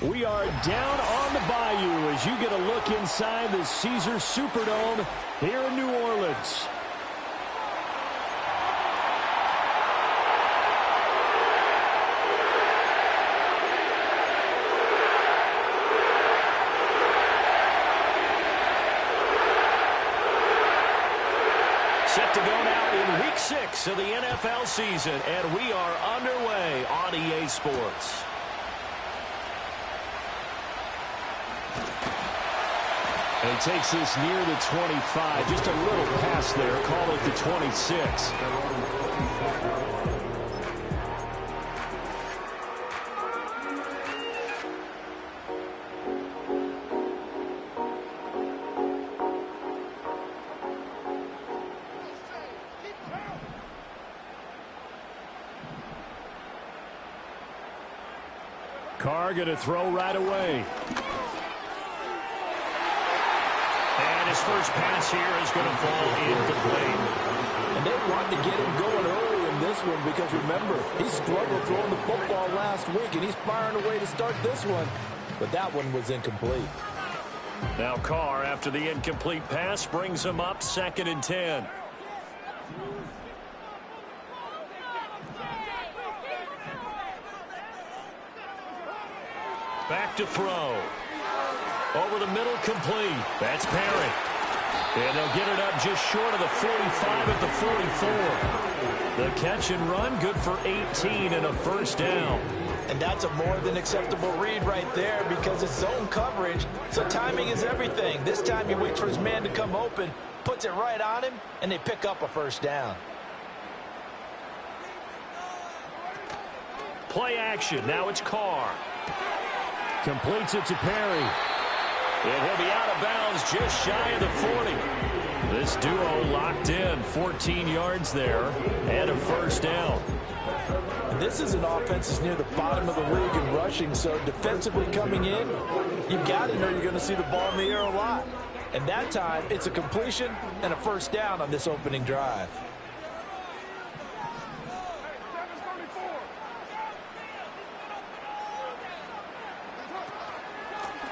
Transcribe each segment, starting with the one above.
We are down on the bayou as you get a look inside the Caesars Superdome here in New Orleans. Set to go now in Week 6 of the NFL season, and we are underway on EA Sports. And he takes this near the 25. Just a little pass there. Call it the 26. Carr going to throw right away. His first pass here is going to fall incomplete. And they wanted to get him going early in this one because, remember, he struggled throwing the football last week, and he's firing away to start this one. But that one was incomplete. Now Carr, after the incomplete pass, brings him up 2nd and 10. Back to throw. Over the middle, complete. That's Perry. And they'll get it up just short of the 45 at the 44. The catch and run, good for 18 and a first down. And that's a more than acceptable read right there because it's zone coverage, so timing is everything. This time he waits for his man to come open, puts it right on him, and they pick up a first down. Play action. Now it's Carr. Completes it to Perry. And he'll be out of bounds just shy of the 40. This duo locked in. 14 yards there and a first down. This is an offense that's near the bottom of the league in rushing, so defensively coming in, you've got to know you're going to see the ball in the air a lot. And that time, it's a completion and a first down on this opening drive.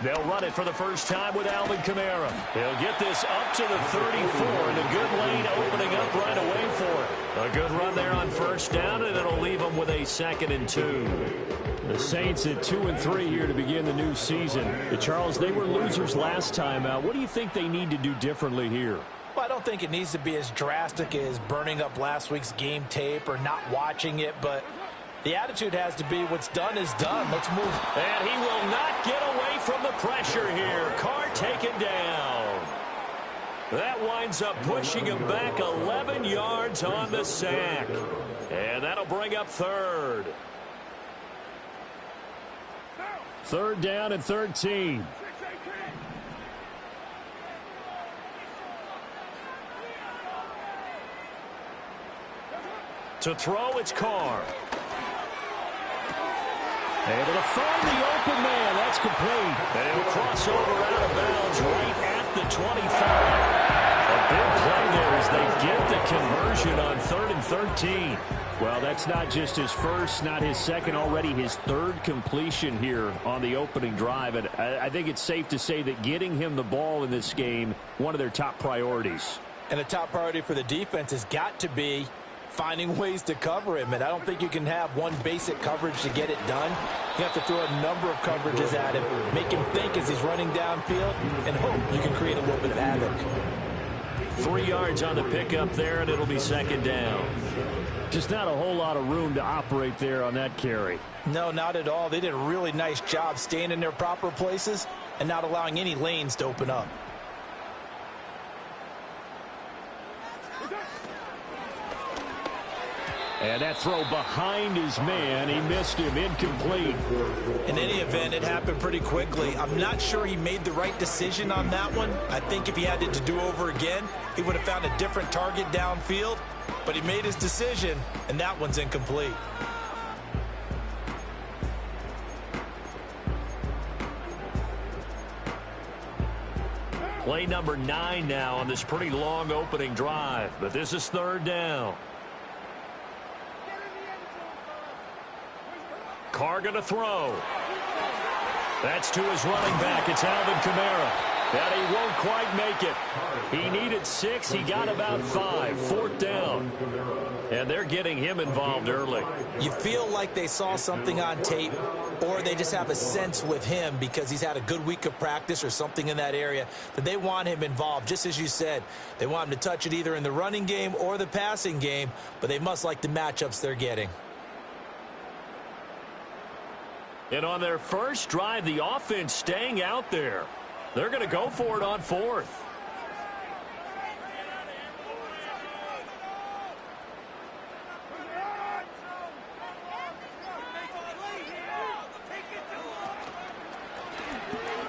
They'll run it for the first time with Alvin Kamara. They'll get this up to the 34, and a good lane opening up right away for it. A good run there on first down, and it'll leave them with a 2nd and 2. The Saints at 2-3 here to begin the new season. Charles, they were losers last time out. What do you think they need to do differently here? Well, I don't think it needs to be as drastic as burning up last week's game tape or not watching it, but the attitude has to be what's done is done. Let's move. And he will not get away from the pressure here. Carr taken down. That winds up pushing him back 11 yards on the sack. And that'll bring up 3rd. 3rd down and 13. To throw, it's Carr. Able to find the open man. That's complete. And he'll cross over out of bounds right at the 25. A big play there as they get the conversion on 3rd and 13. Well, that's not just his first, not his second, already his 3rd completion here on the opening drive. And I think it's safe to say that getting him the ball in this game, one of their top priorities. And a top priority for the defense has got to be finding ways to cover him, and I don't think you can have one basic coverage to get it done. You have to throw a number of coverages at him, make him think as he's running downfield, and hope you can create a little bit of havoc. 3 yards on the pickup there, and it'll be 2nd down. Just not a whole lot of room to operate there on that carry. No, not at all. They did a really nice job staying in their proper places and not allowing any lanes to open up. And that throw behind his man, he missed him, incomplete. In any event, it happened pretty quickly. I'm not sure he made the right decision on that one. I think if he had it to do over again, he would have found a different target downfield. But he made his decision, and that one's incomplete. Play number 9 now on this pretty long opening drive. But this is 3rd down. Carr going to throw. That's to his running back. It's Alvin Kamara. And he won't quite make it. He needed 6. He got about 5. 4th down. And they're getting him involved early. You feel like they saw something on tape, or they just have a sense with him because he's had a good week of practice or something in that area that they want him involved. Just as you said, they want him to touch it either in the running game or the passing game, but they must like the matchups they're getting. And on their first drive, the offense staying out there. They're going to go for it on 4th.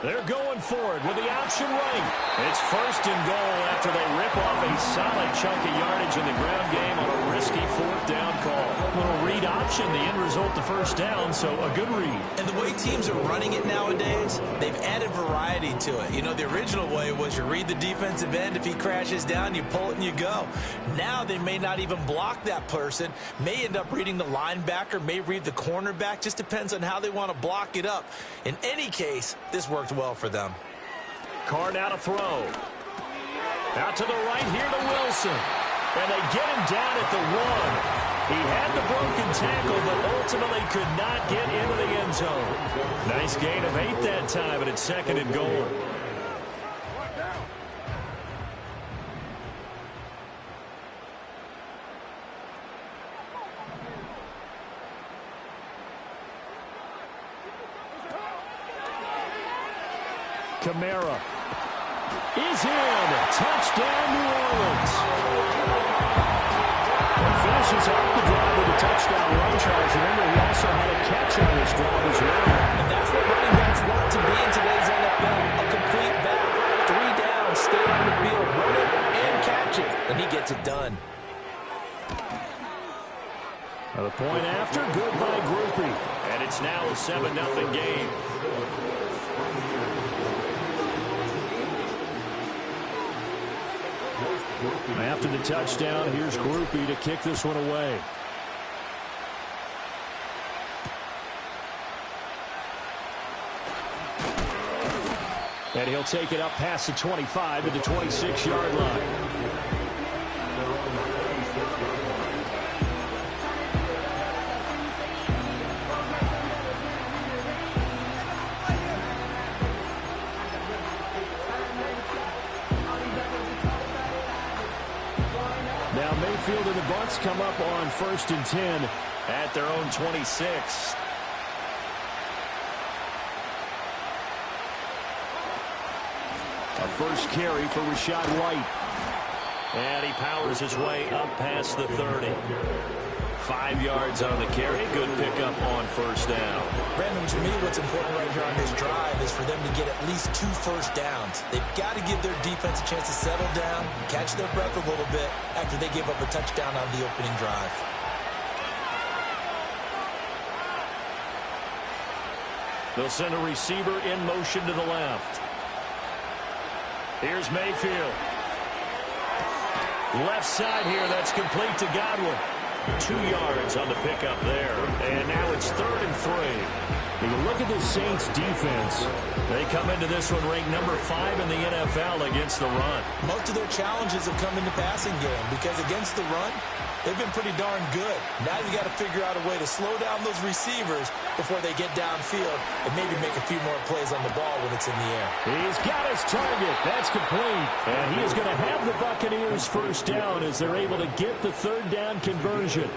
They're going for it with the option right. It's 1st and goal after they rip off a solid chunk of yardage in the ground game on a risky 4th down call. Little read option, the end result, the 1st down, so a good read. And the way teams are running it nowadays, they've added variety to it. You know, the original way was you read the defensive end. If he crashes down, you pull it and you go. Now they may not even block that person, may end up reading the linebacker, may read the cornerback. Just depends on how they want to block it up. In any case, this worked well for them. Carr now to throw. Out to the right here to Wilson. And they get him down at the 1. He had the broken tackle, but ultimately could not get into the end zone. Nice gain of 8 that time, but it's 2nd and goal. Kamara is in. Touchdown, New Orleans. And finishes off the drive with a touchdown run, Charles. Remember, he also had a catch on this drive as well. And that's what running backs want to be in today's NFL. A complete back. 3 down, stay on the field, run it, and catch it. And he gets it done. The point after, good by Groupie. And it's now a 7-0 game. After the touchdown, here's Groupie to kick this one away. And he'll take it up past the 25 to the 26-yard line. Now Mayfield and the Bucs come up on 1st and 10 at their own 26. A first carry for Rachaad White. And he powers his way up past the 30. 5 yards on the carry. Good pickup on 1st down. Brandon, to me, what's important right here on this drive is for them to get at least 2 first downs. They've got to give their defense a chance to settle down, catch their breath a little bit after they give up a touchdown on the opening drive. They'll send a receiver in motion to the left. Here's Mayfield. Left side here, that's complete to Godwin. 2 yards on the pickup there. And now it's 3rd and 3. When you look at the Saints defense, they come into this one ranked number 5 in the NFL against the run. Most of their challenges have come in the passing game because against the run, they've been pretty darn good. Now you got to figure out a way to slow down those receivers before they get downfield and maybe make a few more plays on the ball when it's in the air. He's got his target. That's complete. And he is going to have the Buccaneers 1st down as they're able to get the 3rd down conversion.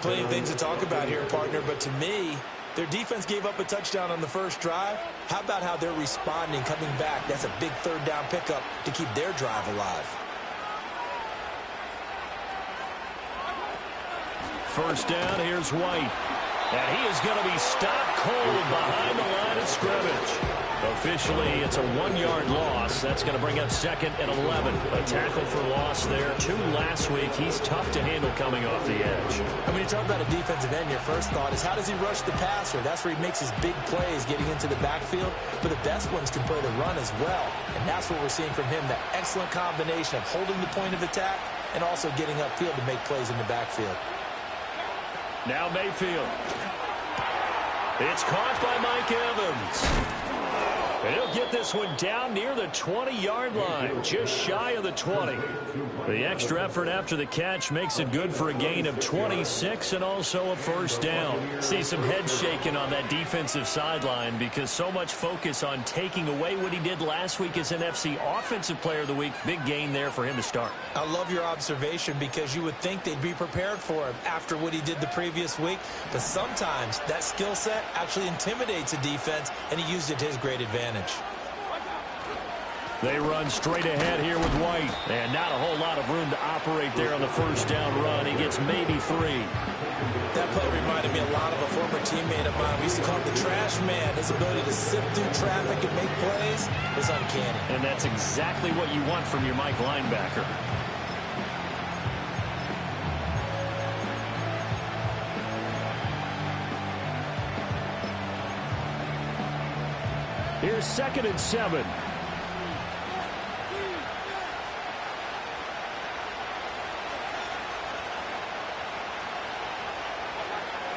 Plenty of things to talk about here, partner, but to me, their defense gave up a touchdown on the first drive. How about how they're responding, coming back? That's a big 3rd down pickup to keep their drive alive. 1st down, here's White. And he is going to be stopped cold behind the line of scrimmage. Officially, it's a 1-yard loss. That's going to bring up 2nd and 11. A tackle for loss there. 2 last week. He's tough to handle coming off the edge. And when you talk about a defensive end, your first thought is how does he rush the passer? That's where he makes his big plays getting into the backfield. But the best ones can play the run as well. And that's what we're seeing from him, that excellent combination of holding the point of attack and also getting upfield to make plays in the backfield. Now Mayfield. It's caught by Mike Evans. And he'll get this one down near the 20-yard line, just shy of the 20. The extra effort after the catch makes it good for a gain of 26 and also a first down. See some head shaking on that defensive sideline because so much focus on taking away what he did last week as NFC Offensive Player of the Week. Big gain there for him to start. I love your observation because you would think they'd be prepared for him after what he did the previous week. But sometimes that skill set actually intimidates a defense, and he used it to his great advantage. They run straight ahead here with White. And not a whole lot of room to operate there on the first down run. He gets maybe 3. That play reminded me a lot of a former teammate of mine. We used to call him the trash man. His ability to sift through traffic and make plays is uncanny. And that's exactly what you want from your Mike linebacker. Here's 2nd and 7.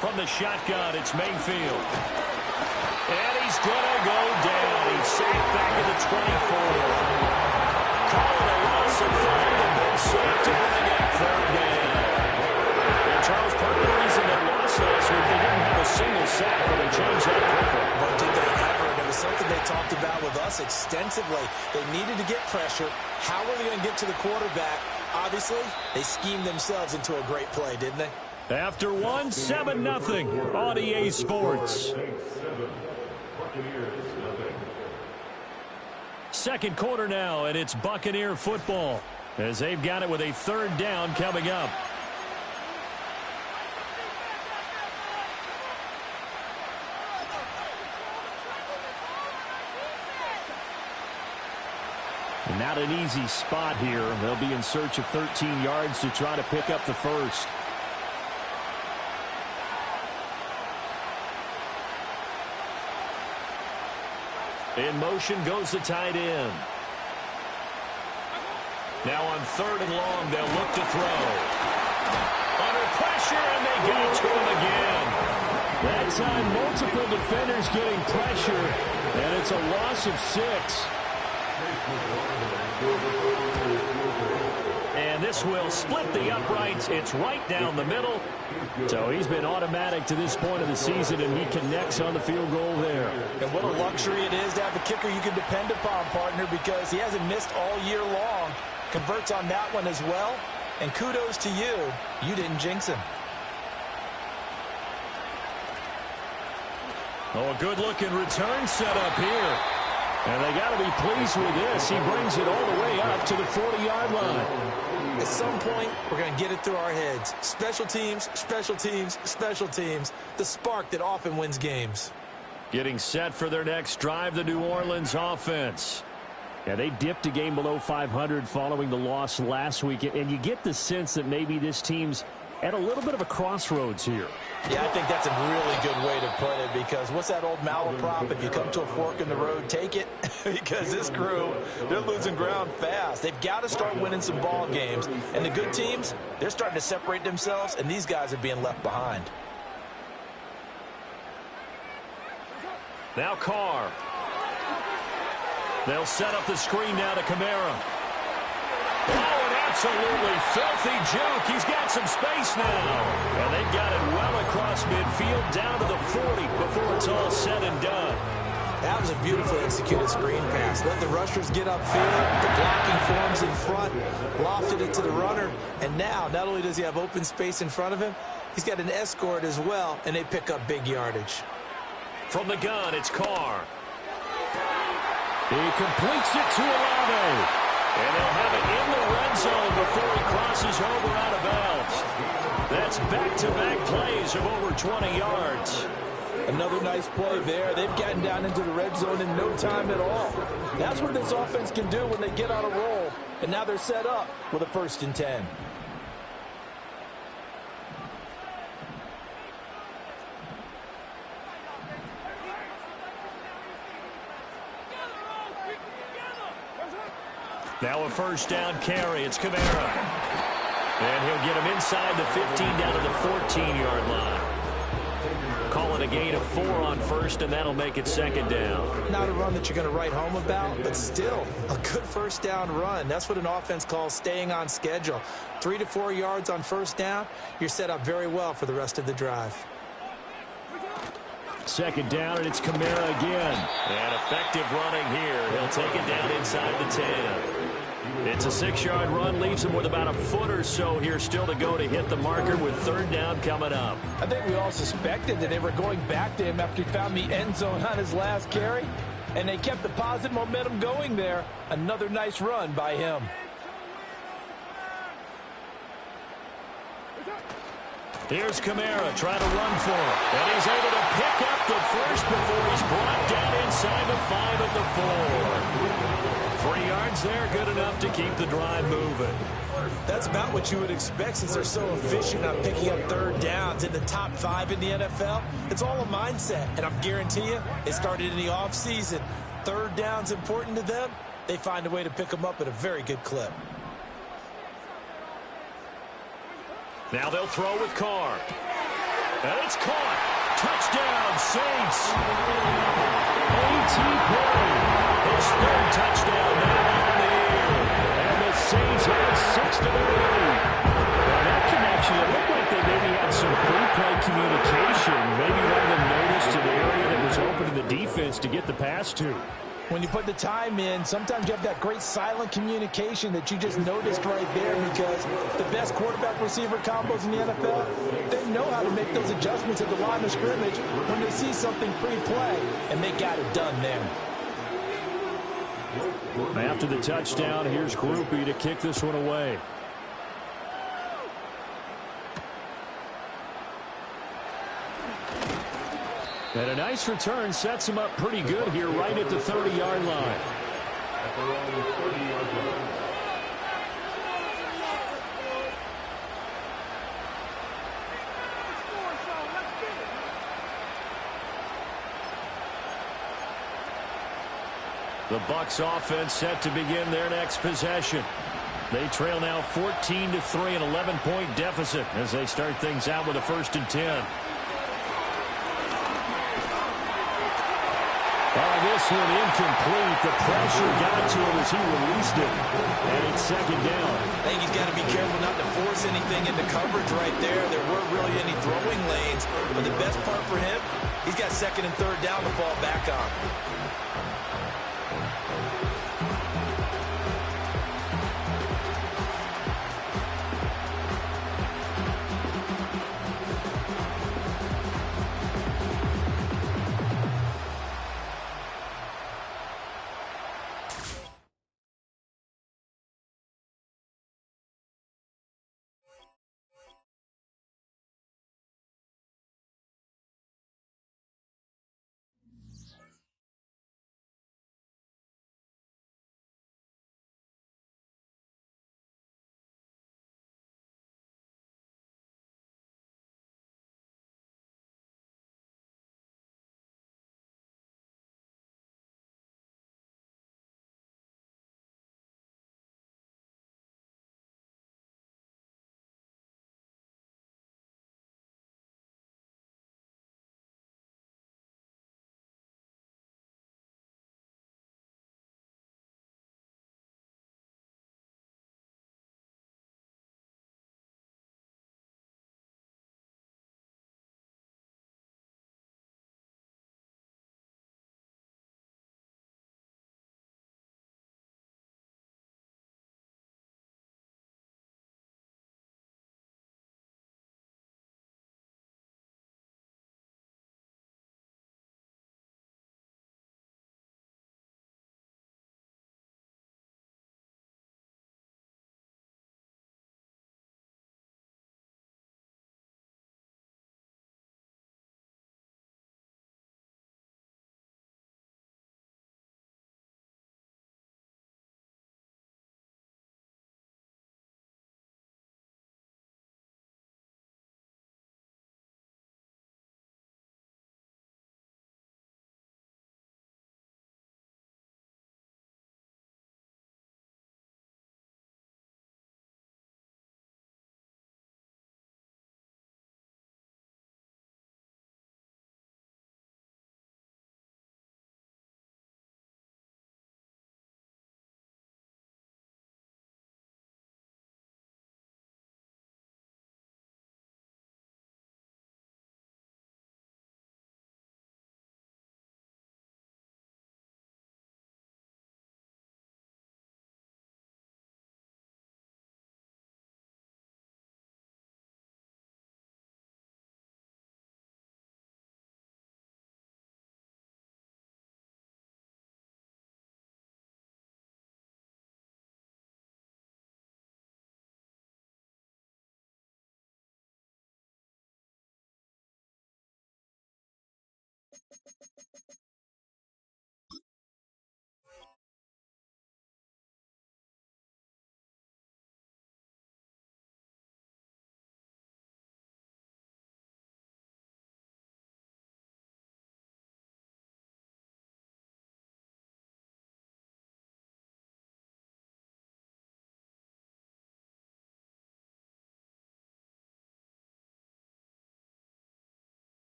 From the shotgun, it's Mayfield. And he's going to go down. He's sacked back at the 24. Call it a loss of 5 and then sacked to bring up 3rd down. And Charles, part of the reason they lost last week, they didn't have a single sack, but they changed that quickly. But did they ever? And it was something they talked about with us extensively. They needed to get pressure. How were they going to get to the quarterback? Obviously, they schemed themselves into a great play, didn't they? After 7-0 on EA Sports. Second quarter now, and it's Buccaneer football as they've got it with a 3rd down coming up. Not an easy spot here. They'll be in search of 13 yards to try to pick up the first. In motion goes the tight end. Now on 3rd and long, they'll look to throw. Under pressure, and they get to him again. That time, multiple defenders getting pressure, and it's a loss of 6. And this will split the uprights. It's right down the middle. So he's been automatic to this point of the season, and he connects on the field goal there. And what a luxury it is to have a kicker you can depend upon, partner, because he hasn't missed all year long. Converts on that one as well. And kudos to you. You didn't jinx him. Oh, a good-looking return set up here. And they got to be pleased with this. He brings it all the way up to the 40-yard line. At some point, we're going to get it through our heads. Special teams, special teams, special teams. The spark that often wins games. Getting set for their next drive, the New Orleans offense. Yeah, they dipped a game below 500 following the loss last week. And you get the sense that maybe this team's at a little bit of a crossroads here. Yeah, I think that's a really good way to put it, because what's that old malaprop? If you come to a fork in the road, take it. Because this crew, they're losing ground fast. They've got to start winning some ball games. And the good teams, they're starting to separate themselves, and these guys are being left behind. Now Carr. They'll set up the screen now to Kamara. Oh, an absolutely filthy juke. He's got some space now. And they've got it well across midfield down to the 40 before it's all said and done. That was a beautifully executed screen pass. Let the rushers get upfield. The blocking forms in front. Lofted it to the runner. And now, not only does he have open space in front of him, he's got an escort as well, and they pick up big yardage. From the gun, it's Carr. He completes it to Olave. And they'll have it in the red zone before he crosses over out of bounds. That's back-to-back plays of over 20 yards. Another nice play there. They've gotten down into the red zone in no time at all. That's what this offense can do when they get on a roll. And now they're set up with a 1st and 10. Now a 1st down carry. It's Kamara. And he'll get him inside the 15 down to the 14-yard line. Call it a gain of 4 on first, and that'll make it second down. Not a run that you're going to write home about, but still a good first down run. That's what an offense calls staying on schedule. 3 to 4 yards on first down, you're set up very well for the rest of the drive. Second down, and it's Kamara again. And effective running here. He'll take it down inside the 10. It's a 6-yard run, leaves him with about a foot or so here still to go to hit the marker with third down coming up. I think we all suspected that they were going back to him after he found the end zone on his last carry, and they kept the positive momentum going there. Another nice run by him. Here's Kamara trying to run for him. And he's able to pick up the first before he's brought down inside the 5 at the 4. 3 yards there, good enough to keep the drive moving. That's about what you would expect since they're so efficient on picking up third downs in the top 5 in the NFL. It's all a mindset, and I'm guarantee you, it started in the offseason. Third down's important to them. They find a way to pick them up at a very good clip. Now they'll throw with Carr. And it's caught. Touchdown, Saints. A.T. Perry. His third touchdown now on the year. And the Saints have 6 to the lead. Now that connection, it looked like they maybe had some pre-play communication. Maybe one of them noticed an area that was open to the defense to get the pass to. When you put the time in, sometimes you have that great silent communication that you just noticed right there, because the best quarterback-receiver combos in the NFL, they know how to make those adjustments at the line of scrimmage when they see something pre-play, and they got it done there. After the touchdown, here's Groupie to kick this one away. And a nice return sets him up pretty good here right at the 30-yard line. The Bucs offense set to begin their next possession. They trail now 14-3, an 11-point deficit as they start things out with a 1st and 10. This one incomplete. The pressure got to him as he released it. And it's second down. I think he's got to be careful not to force anything into coverage right there. There weren't really any throwing lanes. But the best part for him, he's got 2nd and 3rd down to fall back on.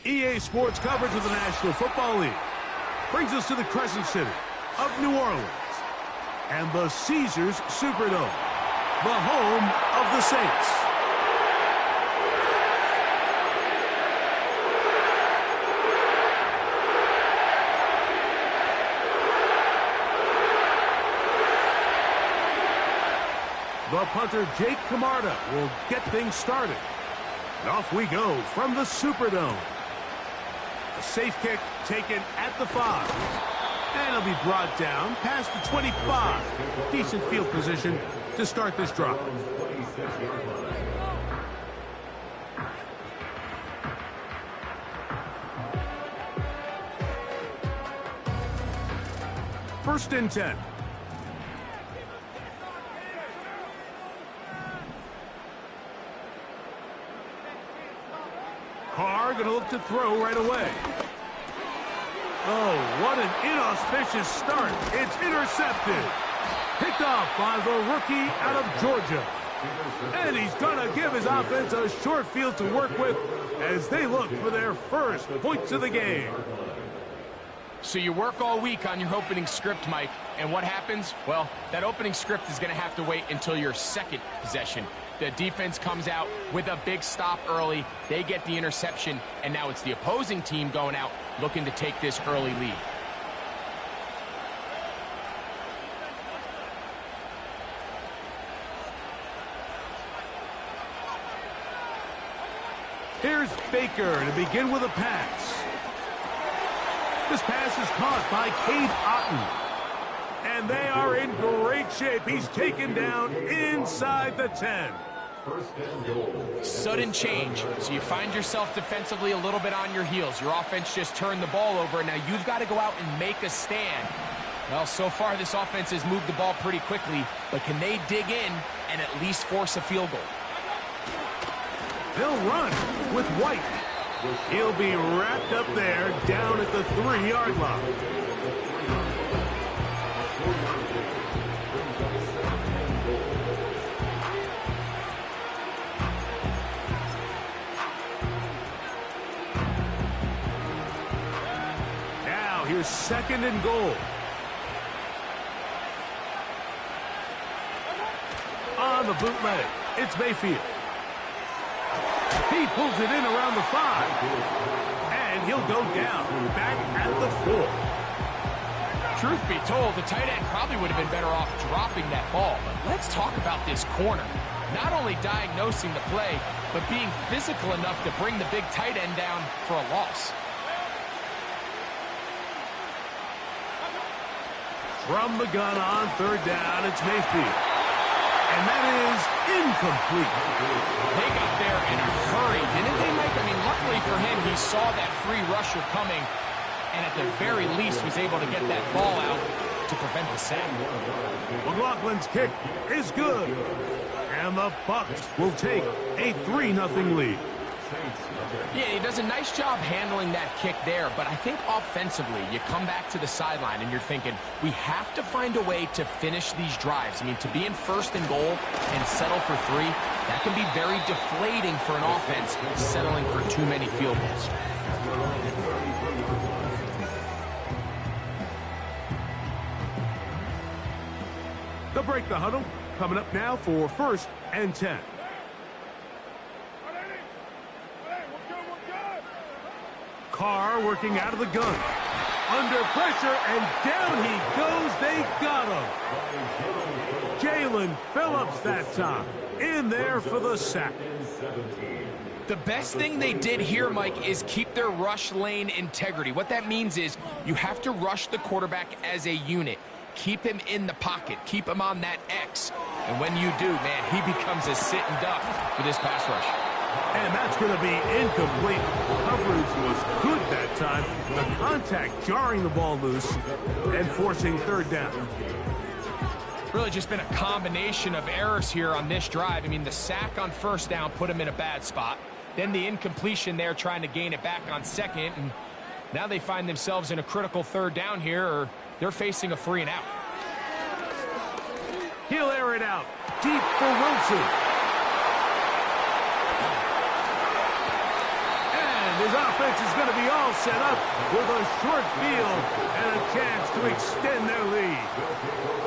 EA Sports coverage of the National Football League brings us to the Crescent City of New Orleans and the Caesars Superdome, the home of the Saints. The punter, Jake Camarda, will get things started. And off we go from the Superdome. A safe kick taken at the 5. And it'll be brought down past the 25. Decent field position to start this drive. First and 10. Carr going to look to throw right away. Oh, what an inauspicious start. It's intercepted. Picked off by the rookie out of Georgia. And he's going to give his offense a short field to work with as they look for their first points of the game. So you work all week on your opening script, Mike, and what happens? Well, that opening script is going to have to wait until your second possession. The defense comes out with a big stop early. They get the interception, and now it's the opposing team going out looking to take this early lead. Here's Baker to begin with a pass. This pass is caught by Cade Otton. And they are in great shape. He's taken down inside the 10. Sudden change. So you find yourself defensively a little bit on your heels. Your offense just turned the ball over. Now you've got to go out and make a stand. Well, so far this offense has moved the ball pretty quickly. But can they dig in and at least force a field goal? They'll run with White. He'll be wrapped up there down at the 3-yard line. Now here's second and goal. On the bootleg, it's Mayfield. He pulls it in around the 5. And he'll go down back at the 4. Truth be told, the tight end probably would have been better off dropping that ball. But let's talk about this corner. Not only diagnosing the play, but being physical enough to bring the big tight end down for a loss. From the gun on third down, it's Mayfield. And that is incomplete. They got there in a hurry, didn't they, Mike? I mean, luckily for him, he saw that free rusher coming, and at the very least was able to get that ball out to prevent the sack. McLaughlin's kick is good. And the Bucs will take a 3-0 lead. Yeah, he does a nice job handling that kick there, but I think offensively, you come back to the sideline and you're thinking, we have to find a way to finish these drives. I mean, to be in first and goal and settle for 3, that can be very deflating for an offense settling for too many field goals. They'll break the huddle. Coming up now for first and 10. Carr working out of the gun. Under pressure, and down he goes. They got him. Jalen Phillips that time. In there for the sack. The best thing they did here, Mike, is keep their rush lane integrity. What that means is you have to rush the quarterback as a unit. Keep him in the pocket. Keep him on that X. And when you do, man, he becomes a sitting duck for this pass rush. And that's going to be incomplete. Coverage was good that time. The contact jarring the ball loose and forcing third down. Really just been a combination of errors here on this drive. I mean, the sack on first down put him in a bad spot. Then the incompletion there trying to gain it back on second. And now they find themselves in a critical third down here, or they're facing a 3 and out. He'll air it out deep for Wilson. And his offense is going to be all set up with a short field and a chance to extend their lead.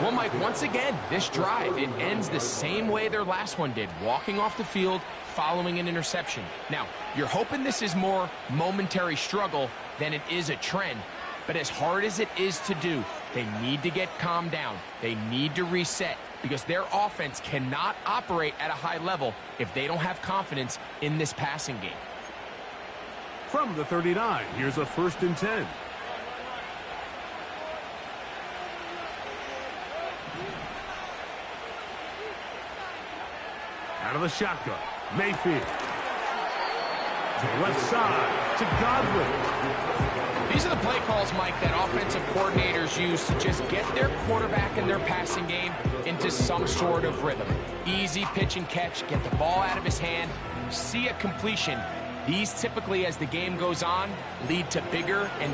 Well, Mike, once again, this drive, it ends the same way their last one did, walking off the field, following an interception. Now, you're hoping this is more momentary struggle than it is a trend, but as hard as it is to do, they need to get calmed down. They need to reset because their offense cannot operate at a high level if they don't have confidence in this passing game. From the 39, here's a 1st and 10. Out of the shotgun, Mayfield. To the left side, to Godwin. These are the play calls, Mike, that offensive coordinators use to just get their quarterback and their passing game into some sort of rhythm. Easy pitch and catch, get the ball out of his hand, see a completion. These typically, as the game goes on, lead to bigger and